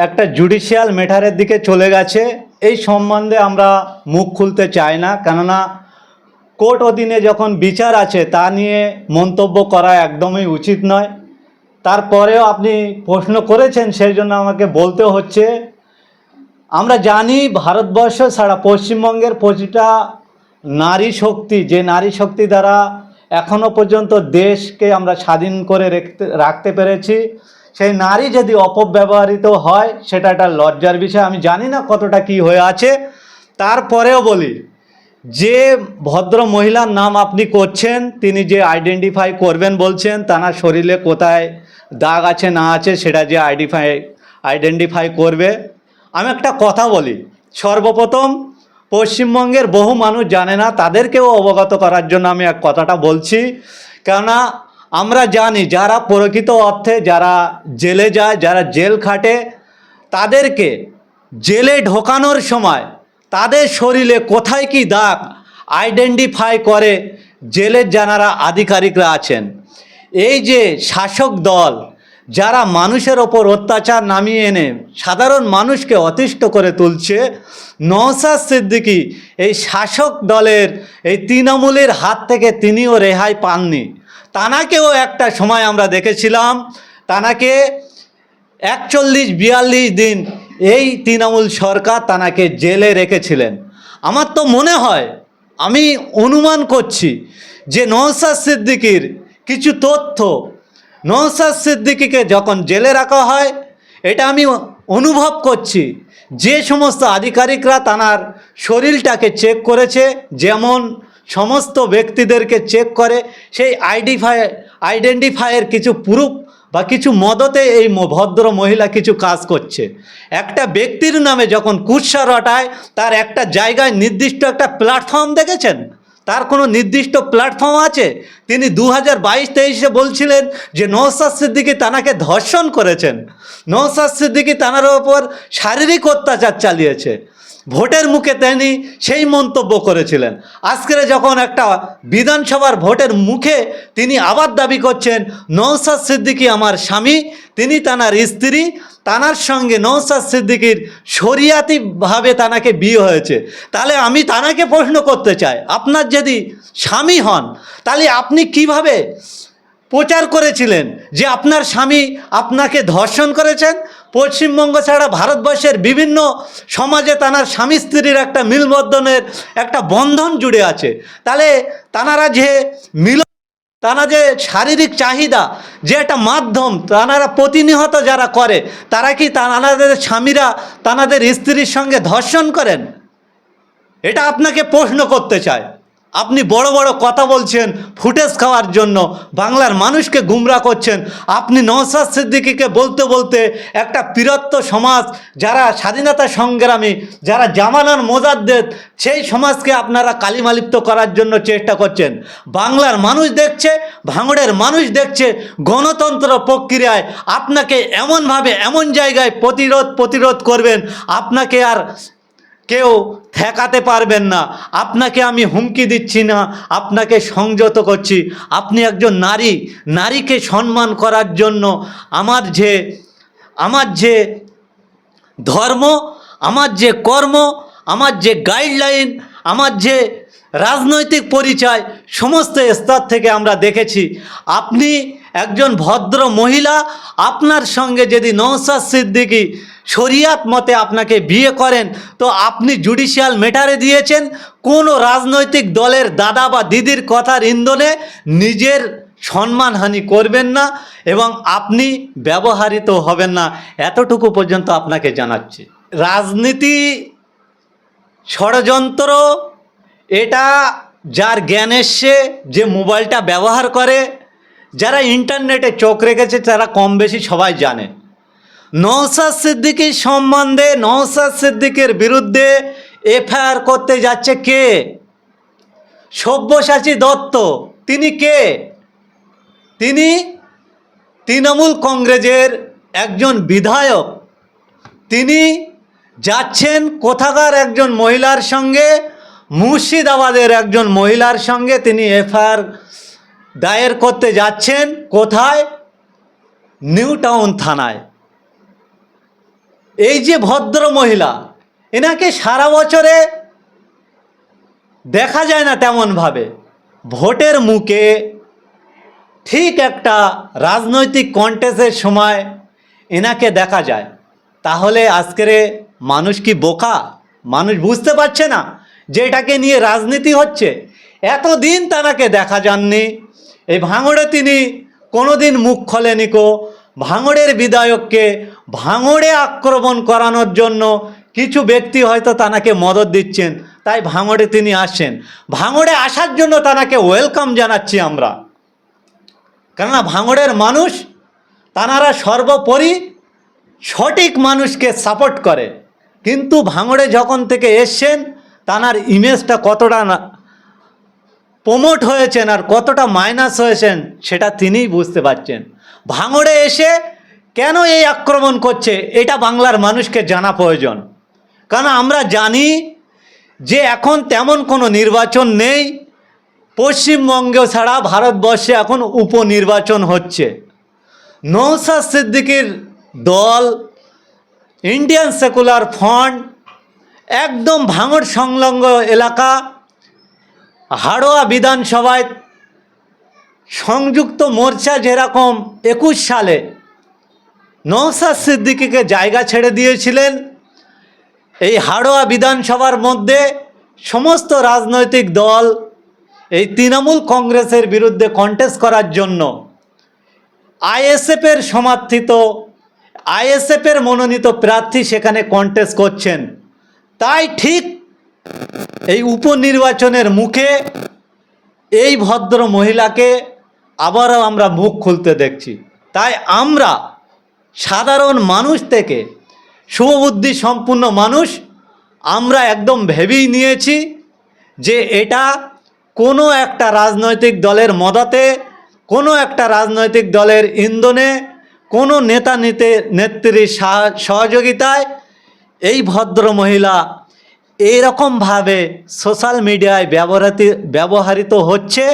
একটা জুডিশিয়াল ম্যাটারের দিকে চলে গেছে। এই সম্বন্ধে আমরা মুখ খুলতে চাই না, কেননা কোর্ট অধীনে যখন বিচার আছে তা নিয়ে মন্তব্য করা একদমই উচিত নয়। তারপরেও আপনি প্রশ্ন করেছেন, সেই জন্য আমাকে বলতে হচ্ছে। আমরা জানি ভারতবর্ষ ছাড়া পশ্চিমবঙ্গের প্রতিটা নারী শক্তি, যে নারী শক্তি দ্বারা এখনো পর্যন্ত দেশকে আমরা স্বাধীন করে রাখতে পেরেছি, সেই নারী যদি অপব্যবহৃত হয় সেটা একটা লজ্জার বিষয়। আমি জানি না কতটা কি হয়ে আছে, তারপরেও বলি যে ভদ্র মহিলার নাম আপনি করছেন, তিনি যে আইডেন্টিফাই করবেন বলছেন, তার শরীরে কোথায় দাগ আছে না আছে সেটা যে আইডেন্টিফাই করবে। আমি একটা কথা বলি, সর্বপ্রথম পশ্চিমবঙ্গের বহু মানুষ জানে না, তাদেরকেও অবগত করার জন্য আমি এক কথাটা বলছি। কেননা আমরা জানি যারা প্রকৃত অর্থে যারা জেলে যায়, যারা জেল খাটে, তাদেরকে জেলে ঢোকানোর সময় তাদের শরীরে কোথায় কি দাগ আইডেন্টিফাই করে জেলের যারা আধিকারিকরা আছেন। এই যে শাসক দল যারা মানুষের ওপর অত্যাচার নামিয়ে এনে সাধারণ মানুষকে অতিষ্ঠ করে তুলছে, নওশাদ সিদ্দিকী এই শাসক দলের এই তৃণমূলের হাত থেকে তিনিও রেহাই পাননি। তানাকেও একটা সময় আমরা দেখেছিলাম, তানাকে 41-42 দিন এই তৃণমূল সরকার তানাকে জেলে রেখেছিলেন। আমার তো মনে হয়, আমি অনুমান করছি যে নওশাদ সিদ্দিকীর কিছু তথ্য, নওশাদ সিদ্দিকীকে যখন জেলে রাখা হয়, এটা আমি অনুভব করছি যে সমস্ত আধিকারিকরা তানার শরীরটাকে চেক করেছে, যেমন সমস্ত ব্যক্তিদেরকে চেক করে, সেই আইডেন্টিফাইয়ের কিছু প্রুফ বা কিছু মদতে এই ভদ্র মহিলা কিছু কাজ করছে। একটা ব্যক্তির নামে যখন কুৎসা রটায়, তার একটা জায়গায় নির্দিষ্ট একটা প্ল্যাটফর্ম দেখেছেন? তার কোনো নির্দিষ্ট প্ল্যাটফর্ম আছে? তিনি 2022-23-এ বলছিলেন যে নওশাদ সিদ্দিকী তানাকে ধর্ষণ করেছেন, নওশাদ সিদ্দিকী তানার ওপর শারীরিক অত্যাচার চালিয়েছে। ভোটের মুখে তিনি সেই মন্তব্য করেছিলেন। আজকে যখন একটা বিধানসভার ভোটের মুখে তিনি আবার দাবি করছেন নওশাদ সিদ্দিকী আমার স্বামী, তিনি তানার স্ত্রী, তানার সঙ্গে নওশাদ সিদ্দিকীর শরিয়াতিভাবে তানাকে বিয়ে হয়েছে। তাহলে আমি তানাকে প্রশ্ন করতে চাই, আপনার যদি স্বামী হন তাহলে আপনি কিভাবে প্রচার করেছিলেন যে আপনার স্বামী আপনাকে ধর্ষণ করেছেন? পশ্চিমবঙ্গ ছাড়া ভারতবর্ষের বিভিন্ন সমাজে তানার স্বামী স্ত্রীর একটা মিলবন্ধনের একটা বন্ধন জুড়ে আছে। তাহলে তানারা যে তারা যে শারীরিক চাহিদা যে একটা মাধ্যম তানারা প্রতিনিয়ত যারা করে, তারা কি তানাদের স্বামীরা তানাদের স্ত্রীর সঙ্গে ধর্ষণ করেন? এটা আপনাকে প্রশ্ন করতে চাই। আপনি বড় বড় কথা বলছেন ফুটেজ খাওয়ার জন্য, বাংলার মানুষকে গুমরা করছেন। আপনি নওশাদ সিদ্দিকীকে বলতে বলতে একটা বৃহত্তর সমাজ যারা স্বাধীনতা সংগ্রামী, যারা জামানার মোজাদ্দেদ, সেই সমাজকে আপনারা কালিমালিপ্ত করার জন্য চেষ্টা করছেন। বাংলার মানুষ দেখছে, ভাঙড়ের মানুষ দেখছে, গণতন্ত্র প্রক্রিয়ায় আপনাকে এমনভাবে এমন জায়গায় প্রতিরোধ করবেন, আপনাকে আর কেউ ঠেকাতে পারবেন না। আপনাকে আমি হুমকি দিচ্ছি না, আপনাকে সংযত করছি। আপনি একজন নারী, নারীকে সম্মান করার জন্য আমার যে ধর্ম, আমার যে কর্ম, আমার যে গাইডলাইন, আমার যে রাজনৈতিক পরিচয়, সমস্ত স্তর থেকে আমরা দেখেছি আপনি একজন ভদ্র মহিলা। আপনার সঙ্গে যদি নওশাদ সিদ্দিকী শরিয়াত মতে আপনাকে বিয়ে করেন, তো আপনি জুডিশিয়াল ম্যাটারে দিয়েছেন। কোনো রাজনৈতিক দলের দাদা বা দিদির কথার ইন্ধনে নিজের সম্মানহানি করবেন না এবং আপনি ব্যবহৃত হবেন না, এতটুকু পর্যন্ত আপনাকে জানাচ্ছি। রাজনীতি ষড়যন্ত্র, এটা যার জ্ঞান এসছে, যে মোবাইলটা ব্যবহার করে, যারা ইন্টারনেটে চোখ রেখেছে, তারা কম বেশি সবাই জানে। নওশাদ সিদ্দিকীর সম্বন্ধে, নওশাদ সিদ্দিকীর বিরুদ্ধে এফআইআর করতে যাচ্ছে কে? সব্যসাচী দত্ত। তিনি কে? তিনি তৃণমূল কংগ্রেসের একজন বিধায়ক। তিনি যাচ্ছেন কোথাকার একজন মহিলার সঙ্গে, মুর্শিদাবাদের একজন মহিলার সঙ্গে তিনি এফআইআর দায়ের করতে যাচ্ছেন। কোথায়? নিউ টাউন থানায়। এই যে ভদ্র মহিলা, এনাকে সারা বছরে দেখা যায় না তেমনভাবে, ভোটের মুখে ঠিক একটা রাজনৈতিক কন্টেস্টের সময় এনাকে দেখা যায়। তাহলে আজকের মানুষ কি বোকা? মানুষ বুঝতে পারছে না যে এটাকে নিয়ে রাজনীতি হচ্ছে? এতদিন তাকে দেখা যাননি, এই ভাঙড়ে তিনি কোনোদিন মুখ খোলেনি কো। ভাঙড়ের বিধায়ককে ভাঙড়ে আক্রমণ করানোর জন্য কিছু ব্যক্তি হয়তো তাকে মদত দিচ্ছেন, তাই ভাঙড়ে তিনি আসছেন। ভাঙড়ে আসার জন্য তাকে ওয়েলকাম জানাচ্ছি আমরা, কেননা ভাঙড়ের মানুষ তানারা সর্বোপরি সঠিক মানুষকে সাপোর্ট করে। কিন্তু ভাঙড়ে যখন থেকে এসছেন, তানার ইমেজটা কতটা প্রমোট হয়েছেন আর কতটা মাইনাস হয়েছেন সেটা তিনিই বুঝতে পারছেন। ভাঙড়ে এসে কেন এই আক্রমণ করছে এটা বাংলার মানুষকে জানা প্রয়োজন। কারণ আমরা জানি যে এখন তেমন কোনো নির্বাচন নেই, পশ্চিমবঙ্গ ছাড়া ভারতবর্ষে এখন উপনির্বাচন হচ্ছে। নওশাদ সিদ্দিকীর দল, ইন্ডিয়ান সেকুলার ফ্রন্ট, একদম ভাঙড় সংলগ্ন এলাকা হাড়োয়া বিধানসভায় সংযুক্ত মোর্চা যেরকম 21 সালে নওশাদ সিদ্দিকীকে জায়গা ছেড়ে দিয়েছিলেন, এই হাড়োয়া বিধানসভার মধ্যে সমস্ত রাজনৈতিক দল এই তৃণমূল কংগ্রেসের বিরুদ্ধে কন্টেস্ট করার জন্য আইএসএফের সমর্থিত, আইএসএফের মনোনীত প্রার্থী সেখানে কন্টেস্ট করছেন। তাই ঠিক এই উপনির্বাচনের মুখে এই ভদ্র মহিলাকে আবারও আমরা মুখ খুলতে দেখছি। তাই আমরা সাধারণ মানুষ থেকে শুভবুদ্ধি সম্পন্ন মানুষ আমরা একদম ভেবেই নিয়েছি যে এটা কোনো একটা রাজনৈতিক দলের মদতে, কোনো একটা রাজনৈতিক দলের ইন্ধনে, কোনো নেতা নেত্রীর সহযোগিতায় এই ভদ্র মহিলা এইরকমভাবে সোশ্যাল মিডিয়ায় ব্যবহৃত হচ্ছে।